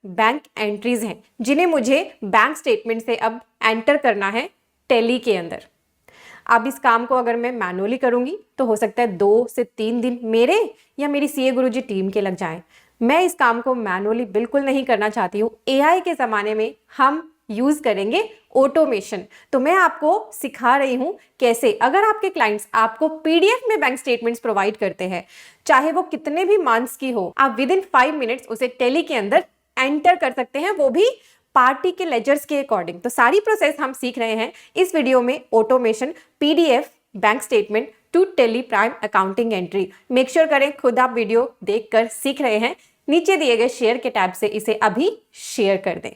Bank entries हैं जिन्हें मुझे बैंक स्टेटमेंट से अब एंटर करना है टैली के अंदर। अब इस काम को अगर मैं मैनुअली करूंगी तो हो सकता है 2 से 3 दिन मेरे या मेरी सीए गुरुजी टीम के लग जाएं। मैं इस काम को मैनुअली बिल्कुल नहीं करना चाहती हूँ। एआई के ज़माने में हम यूज़ करेंगे ऑटोमेशन। तो मैं आपको सिखा रही हूँ कैसे, अगर आपके क्लाइंट्स आपको पीडीएफ में बैंक स्टेटमेंट्स प्रोवाइड करते हैं, चाहे वो कितने भी मंथ्स की हो, आप विद इन 5 मिनट्स उसे टैली के अंदर एंटर कर सकते हैं, वो भी पार्टी के लेजर्स के अकॉर्डिंग। तो सारी प्रोसेस हम सीख रहे हैं इस वीडियो में, automation, PDF, bank statement to Tally prime accounting entry. Make sure करें खुद आप वीडियो देखकर सीख रहे हैं। नीचे दिए गए शेयर के टैब से इसे अभी शेयर कर दें।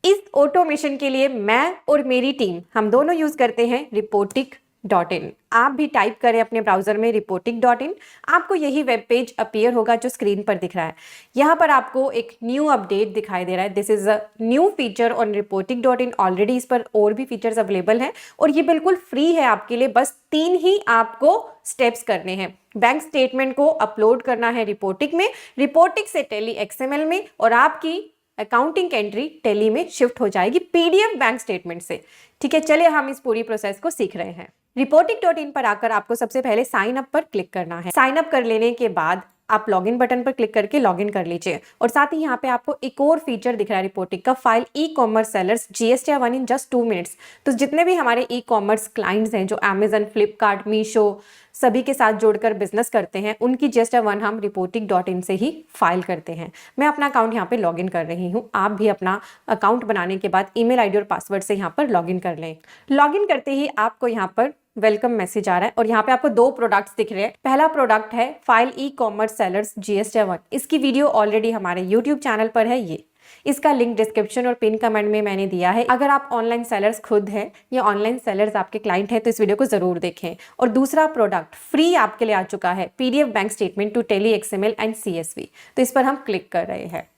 इस ऑटोमेशन के लिए मैं और मेरी टीम हम दोनों यूज करते हैं Reportic.in। आप भी टाइप करें अपने ब्राउजर में Reportic.in, आपको यही वेब पेज अपीयर होगा जो स्क्रीन पर दिख रहा है। यहाँ पर आपको एक न्यू अपडेट दिखाई दे रहा है। This is a new feature on Reportic.in। Already इस पर और भी फीचर्स अवेलेबल हैं और ये बिल्कुल फ्री है आपके लिए। बस 3 ही आपको स्टेप्स करने हैं। बैंक स्टेटमेंट को अपलोड करना है रिपोर्टिक में, रिपोर्टिक से टैली एक्सएमएल में, और आपकी अकाउंटिंग एंट्री टैली में शिफ्ट हो जाएगी पीडीएफ बैंक स्टेटमेंट से। ठीक है, चलिए हम इस पूरी प्रोसेस को सीख रहे हैं। Reportic.in पर आकर आपको सबसे पहले साइन अप पर क्लिक करना है। साइन अप कर लेने के बाद आप लॉगिन बटन पर क्लिक करके लॉगिन कर लीजिए। और साथ ही यहाँ पे आपको एक और फीचर दिख रहा है रिपोर्टिंग का, file e commerce sellers GST 1 in just 2 minutes. तो जितने भी हमारे ई कॉमर्स क्लाइंट्स हैं जो अमेजन, फ्लिपकार्ट, मीशो सभी के साथ जोड़कर बिजनेस करते हैं, उनकी GST 1 हम Reportic.in से ही फाइल करते हैं। मैं अपना अकाउंट यहाँ पे लॉगिन कर रही हूँ। आप भी अपना अकाउंट बनाने के बाद ईमेल आईडी और पासवर्ड से यहाँ पर लॉगिन कर लें। लॉगिन करते ही आपको यहाँ पर वेलकम मैसेज आ रहा है और यहाँ पे आपको 2 प्रोडक्ट्स दिख रहे हैं। पहला प्रोडक्ट है file e commerce sellers GST 1। इसकी वीडियो ऑलरेडी हमारे यूट्यूब चैनल पर है। ये इसका लिंक डिस्क्रिप्शन और पिन कमेंट में मैंने दिया है। अगर आप ऑनलाइन सेलर्स खुद हैं या ऑनलाइन सेलर्स आपके क्लाइंट हैं तो इस वीडियो को जरूर देखें। और दूसरा प्रोडक्ट फ्री आपके लिए आ चुका है, PDF bank statement to Tally XML and CSV। तो इस पर हम क्लिक कर रहे हैं।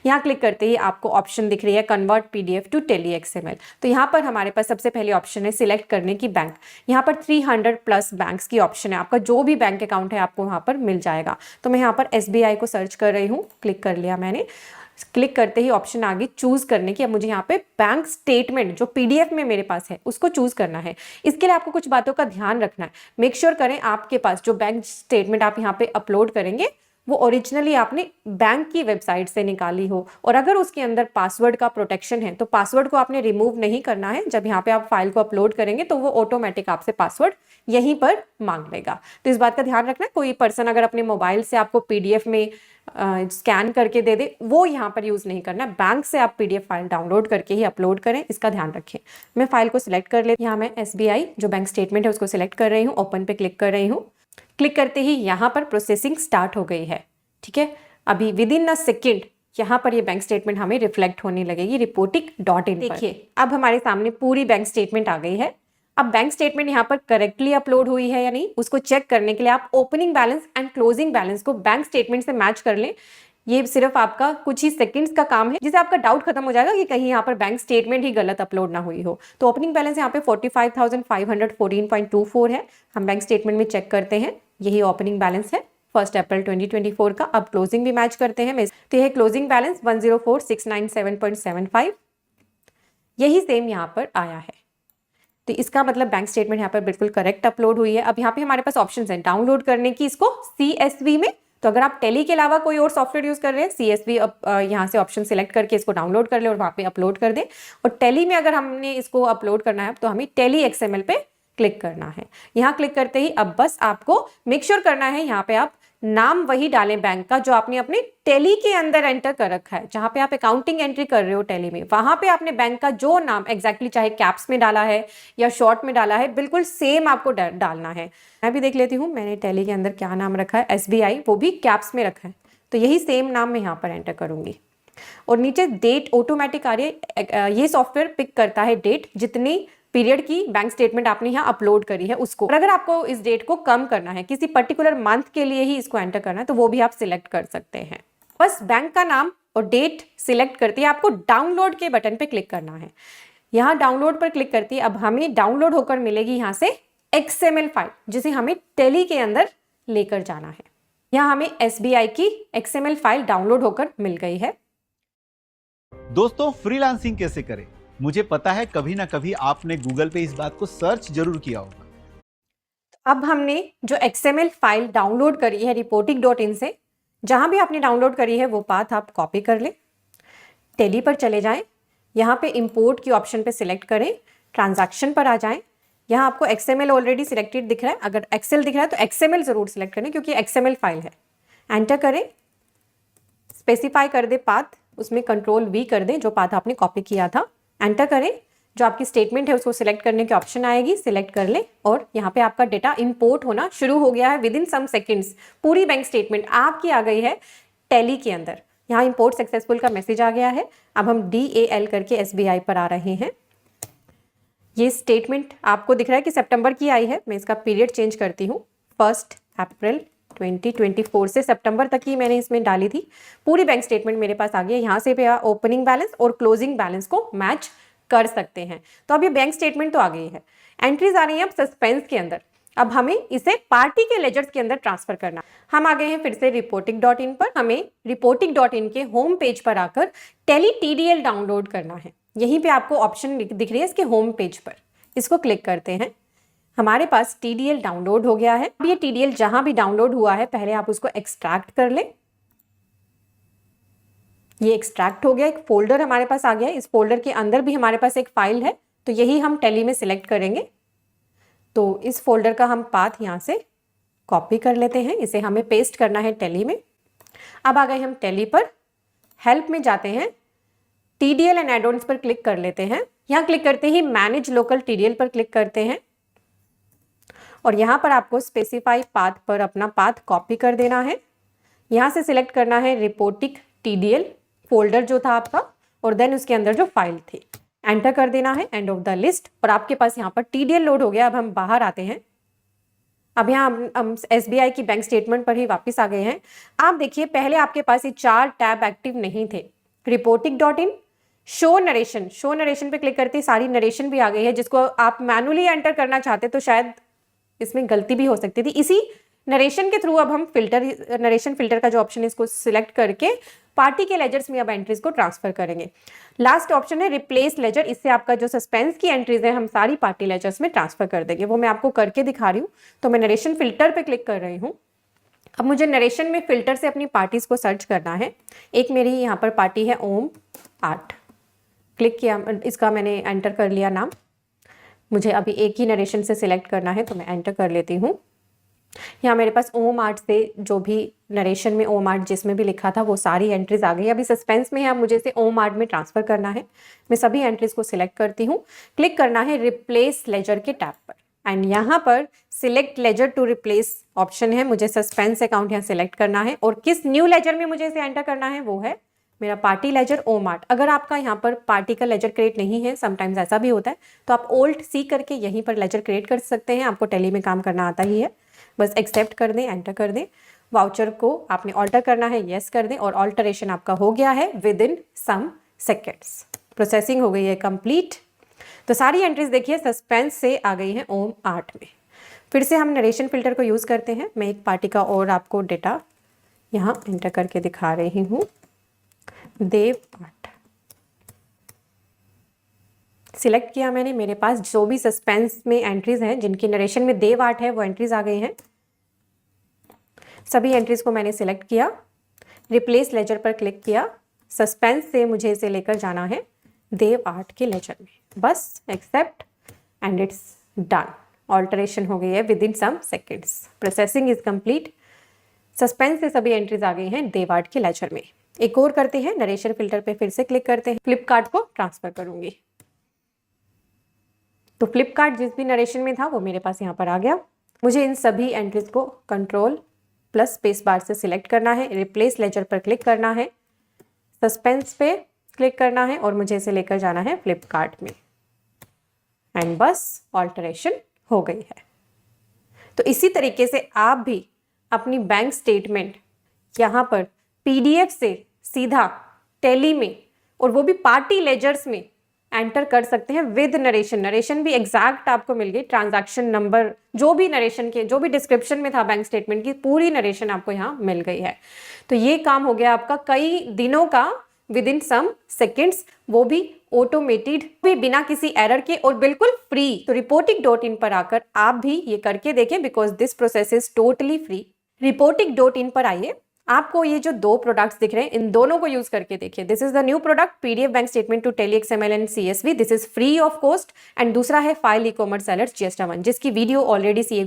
यहाँ क्लिक करते ही आपको ऑप्शन दिख रही है convert PDF to Tally XML। तो यहाँ पर हमारे पास सबसे पहले ऑप्शन है सिलेक्ट करने की बैंक। यहाँ पर 300+ बैंक्स की ऑप्शन है। आपका जो भी बैंक अकाउंट है आपको वहाँ पर मिल जाएगा। तो मैं यहाँ पर SBI को सर्च कर रही हूँ, क्लिक कर लिया मैंने। क्लिक करते ही ऑप्शन आगे चूज करने की। अब मुझे यहाँ पे बैंक स्टेटमेंट जो पीडीएफ में मेरे पास है उसको चूज करना है। इसके लिए आपको कुछ बातों का ध्यान रखना है। मेक श्योर करें आपके पास जो बैंक स्टेटमेंट आप यहाँ पे अपलोड करेंगे वो ओरिजिनली आपने बैंक की वेबसाइट से निकाली हो, और अगर उसके अंदर पासवर्ड का प्रोटेक्शन है तो पासवर्ड को आपने रिमूव नहीं करना है। जब यहाँ पे आप फाइल को अपलोड करेंगे तो वो ऑटोमेटिक आपसे पासवर्ड यहीं पर मांग लेगा। तो इस बात का ध्यान रखना है। कोई पर्सन अगर अपने मोबाइल से आपको पीडीएफ में स्कैन करके दे दे, वो यहाँ पर यूज नहीं करना। बैंक से आप पीडीएफ फाइल डाउनलोड करके ही अपलोड करें, इसका ध्यान रखें। मैं फाइल को सिलेक्ट कर लेती हूँ। यहाँ मैं SBI जो बैंक स्टेटमेंट है उसको सिलेक्ट कर रही हूँ, ओपन पे क्लिक कर रही हूँ। क्लिक करते ही यहाँ पर प्रोसेसिंग स्टार्ट हो गई है। ठीक है, अभी विद इन अ सेकेंड यहाँ पर ये बैंक स्टेटमेंट हमें रिफ्लेक्ट होने लगेगी Reportic.in। देखिए अब हमारे सामने पूरी बैंक स्टेटमेंट आ गई है। अब बैंक स्टेटमेंट यहाँ पर करेक्टली अपलोड हुई है या नहीं उसको चेक करने के लिए आप opening balance and closing balance को बैंक स्टेटमेंट से मैच कर लें। ये सिर्फ आपका कुछ ही सेकंड्स का काम है, जिससे आपका डाउट खत्म हो जाएगा कि कहीं यहाँ पर बैंक स्टेटमेंट ही गलत अपलोड ना हुई हो। तो ओपनिंग बैलेंस यहाँ पे 45,514.24 है। हम बैंक स्टेटमेंट में चेक करते हैं, यही ओपनिंग बैलेंस है 1 अप्रैल 2024 का। अब क्लोजिंग भी मैच करते हैं। तो यह क्लोजिंग बैलेंस 104,697.75, यही सेम यहाँ पर आया है। तो इसका मतलब बैंक स्टेटमेंट यहाँ पर बिल्कुल करेक्ट अपलोड हुई है। अब यहाँ पे हमारे पास ऑप्शंस हैं डाउनलोड करने की इसको CSV में। तो अगर आप टैली के अलावा कोई और सॉफ्टवेयर यूज कर रहे हैं, CSV यहाँ से ऑप्शन सिलेक्ट करके इसको डाउनलोड कर ले और वहाँ पे अपलोड कर दें। और टैली में अगर हमने इसको अपलोड करना है तो हमें टैली XML पे क्लिक करना है। यहाँ क्लिक करते ही अब बस आपको मेक श्योर करना है यहाँ पे आप नाम वही डालें बैंक का जो आपने अपने टैली के अंदर एंटर कर रखा है। जहां पे आप अकाउंटिंग एंट्री कर रहे हो टैली में, वहां पे आपने बैंक का जो नाम एग्जैक्टली चाहे कैप्स में डाला है या शॉर्ट में डाला है, बिल्कुल सेम आपको डालना है। मैं भी देख लेती हूँ मैंने टैली के अंदर क्या नाम रखा है, SBI, वो भी कैप्स में रखा है। तो यही सेम नाम मैं यहाँ पर एंटर करूंगी। और नीचे डेट ऑटोमेटिक आ रही है। ये सॉफ्टवेयर पिक करता है डेट, जितनी पीरियड की बैंक स्टेटमेंट आपने यहाँ अपलोड करी है उसको। और अगर आपको इस डेट को कम करना है, किसी पर्टिकुलर मंथ के लिए ही इसको एंटर करना है, तो वो भी आप सिलेक्ट कर सकते हैं। बस बैंक का नाम और डेट सिलेक्ट करते ही आपको डाउनलोड के बटन पे क्लिक करना है। यहाँ डाउनलोड पर क्लिक करती है। अब हमें डाउनलोड होकर मिलेगी यहाँ से XML फाइल, जिसे हमें टैली के अंदर लेकर जाना है। यहाँ हमें SBI की XML फाइल डाउनलोड होकर मिल गई है। दोस्तों, फ्रीलांसिंग कैसे करें? मुझे पता है कभी ना कभी आपने गूगल पे इस बात को सर्च जरूर किया होगा। अब हमने जो XML फाइल डाउनलोड करी है reporting.in से, जहां भी आपने डाउनलोड करी है वो पाथ आप कॉपी कर लें, टेली पर चले जाएं, यहाँ पे इंपोर्ट की ऑप्शन पे सिलेक्ट करें, ट्रांजैक्शन पर आ जाएं, यहाँ आपको XML ऑलरेडी सिलेक्टेड दिख रहा है, अगर एक्सेल दिख रहा है तो XML जरूर सिलेक्ट करें क्योंकि XML फाइल है। एंटर करें, स्पेसिफाई कर दे पाथ, उसमें Ctrl+V कर दें जो पाथ आपने कॉपी किया था, एंटर करें, जो आपकी स्टेटमेंट है उसको सिलेक्ट करने की ऑप्शन आएगी, सिलेक्ट कर ले और यहाँ पे आपका डेटा इंपोर्ट होना शुरू हो गया है। विद इन सम सेकेंड्स पूरी बैंक स्टेटमेंट आपकी आ गई है टैली के अंदर। यहाँ इंपोर्ट सक्सेसफुल का मैसेज आ गया है। अब हम DAL करके SBI पर आ रहे हैं। ये स्टेटमेंट आपको दिख रहा है कि सितंबर की आई है। मैं इसका पीरियड चेंज करती हूँ, 1 अप्रैल 2024 से सितंबर तक की मैंने इसमें डाली थी। पूरी बैंक स्टेटमेंट मेरे पास आ गई है। यहाँ से भी ओपनिंग बैलेंस और क्लोजिंग बैलेंस को मैच कर सकते हैं। तो अब ये बैंक स्टेटमेंट तो आ गई है। एंट्रीज आ रही है अब सस्पेंस के अंदर। अब हमें इसे पार्टी के लेजर्स के अंदर ट्रांसफर करना। हम आ गए हैं फिर से reporting.in पर। हमें reporting.in के होम पेज पर आकर टेली TDL डाउनलोड करना है। यहीं पे आपको ऑप्शन दिख रही है इसके होम पेज पर, इसको क्लिक करते हैं। हमारे पास TDL डाउनलोड हो गया है। अब ये TDL जहां भी डाउनलोड हुआ है पहले आप उसको एक्सट्रैक्ट कर ले। ये एक्सट्रैक्ट हो गया, एक फोल्डर हमारे पास आ गया है। इस फोल्डर के अंदर भी हमारे पास एक फाइल है, तो यही हम टेली में सिलेक्ट करेंगे। तो इस फोल्डर का हम पाथ यहाँ से कॉपी कर लेते हैं, इसे हमें पेस्ट करना है टेली में। अब आ गए हम टेली पर, हेल्प में जाते हैं, TDL एंड एड ऑन्स पर क्लिक कर लेते हैं। यहाँ क्लिक करते ही मैनेज लोकल TDL पर क्लिक करते हैं और यहाँ पर आपको स्पेसिफाई पाथ पर अपना पाथ कॉपी कर देना है। यहाँ से सिलेक्ट करना है रिपोर्टिंग TDL फोल्डर जो था आपका, और देन उसके अंदर जो फाइल थी एंटर कर देना है, एंड ऑफ द लिस्ट। और आपके पास यहाँ पर TDL लोड हो गया। अब हम बाहर आते हैं। अब यहाँ हम SBI की बैंक स्टेटमेंट पर ही वापस आ गए हैं। आप देखिए पहले आपके पास ये 4 टैब एक्टिव नहीं थे। reporting.in, शो नरेशन पे क्लिक करते सारी नरेशन भी आ गई है। जिसको आप मैनुअली एंटर करना चाहते तो शायद इसमें गलती भी हो सकती थी। इसी नरेशन के थ्रू अब हम नरेशन फिल्टर का जो ऑप्शन है इसको सिलेक्ट करके पार्टी के लेजर्स में अब एंट्रीज को ट्रांसफर करेंगे। लास्ट ऑप्शन है रिप्लेस लेजर, इससे आपका जो सस्पेंस की एंट्रीज है हम सारी पार्टी लेजर्स में ट्रांसफर कर देंगे। वो मैं आपको करके दिखा रही हूँ। तो मैं नरेशन फिल्टर पे क्लिक कर रही हूँ। अब मुझे नरेशन में फिल्टर से अपनी पार्टीज को सर्च करना है। एक मेरी यहाँ पर पार्टी है ओम 8, क्लिक किया, इसका मैंने एंटर कर लिया नाम। मुझे अभी एक ही नरेशन से सिलेक्ट करना है तो मैं एंटर कर लेती हूँ। यहाँ मेरे पास ओम 8 से जो भी नरेशन में ओम 8 जिसमें भी लिखा था वो सारी एंट्रीज आ गई। अभी सस्पेंस में है, अब मुझे इसे ओम 8 में ट्रांसफर करना है। मैं सभी एंट्रीज को सिलेक्ट करती हूँ, क्लिक करना है रिप्लेस लेजर के टैब पर, एंड यहाँ पर select ledger to replace option है। मुझे सस्पेंस अकाउंट यहाँ सिलेक्ट करना है और किस न्यू लेजर में मुझे इसे एंटर करना है वो है मेरा पार्टी लेजर ओम 8। अगर आपका यहाँ पर पार्टी का लेजर क्रिएट नहीं है, समटाइम्स ऐसा भी होता है, तो आप Alt+C करके यहीं पर लेजर क्रिएट कर सकते हैं। आपको टेली में काम करना आता ही है, बस एक्सेप्ट कर दें, एंटर कर दें। वाउचर को आपने ऑल्टर करना है, यस कर दें, और ऑल्टरेशन आपका हो गया है within some seconds. Processing हो गई है कंप्लीट। तो सारी एंट्रीज देखिए सस्पेंस से आ गई हैं ओम 8 में। फिर से हम नरेशन फिल्टर को यूज़ करते हैं। मैं एक पार्टी का और आपको डेटा यहाँ एंटर करके दिखा रही हूँ। देव 8 सिलेक्ट किया मैंने। मेरे पास जो भी सस्पेंस में एंट्रीज हैं जिनकी नरेशन में देव 8 है वो एंट्रीज आ गई हैं। सभी एंट्रीज को मैंने सिलेक्ट किया, रिप्लेस लेजर पर क्लिक किया। सस्पेंस से मुझे इसे लेकर जाना है देव 8 के लेजर में। बस accept and it's done. Alteration हो गई है within some seconds. Processing is complete. Suspense से सभी एंट्रीज आ गई हैं देव 8 के लेजर में। एक और करते हैं, नरेशन फिल्टर पे फिर से क्लिक करते हैं। फ्लिपकार्ट को ट्रांसफर करूंगी। तो फ्लिपकार्ट जिस भी नरेशन में था वो मेरे पास यहाँ पर आ गया। मुझे इन सभी एंट्रीज को Ctrl+ स्पेस बार से सिलेक्ट करना है, रिप्लेस लेजर पर क्लिक करना है, सस्पेंस पे क्लिक करना है और मुझे इसे लेकर जाना है फ्लिपकार्ट में, एंड बस ऑल्टरेशन हो गई है। तो इसी तरीके से आप भी अपनी बैंक स्टेटमेंट यहाँ पर PDF से सीधा टेली में, और वो भी पार्टी लेजर्स में एंटर कर सकते हैं विद नरेशन। नरेशन भी एग्जैक्ट आपको मिल गई, ट्रांजैक्शन नंबर जो भी नरेशन के जो भी डिस्क्रिप्शन में था बैंक स्टेटमेंट की पूरी नरेशन आपको यहाँ मिल गई है। तो ये काम हो गया आपका कई दिनों का विद इन सम सेकेंड्स, वो भी ऑटोमेटेड, भी बिना किसी एरर के और बिल्कुल फ्री। तो रिपोर्टिक.in पर आकर आप भी ये करके देखें because this process is totally free. रिपोर्टिक.in पर आइए, आपको ये जो दो प्रोडक्ट्स दिख रहे हैं इन दोनों को यूज करके देखिए। This is the new product PDF bank statement to Tally XML and CSV, this is free of cost. And दूसरा है file e commerce sellers GST 1 जिसकी वीडियो ऑलरेडी CA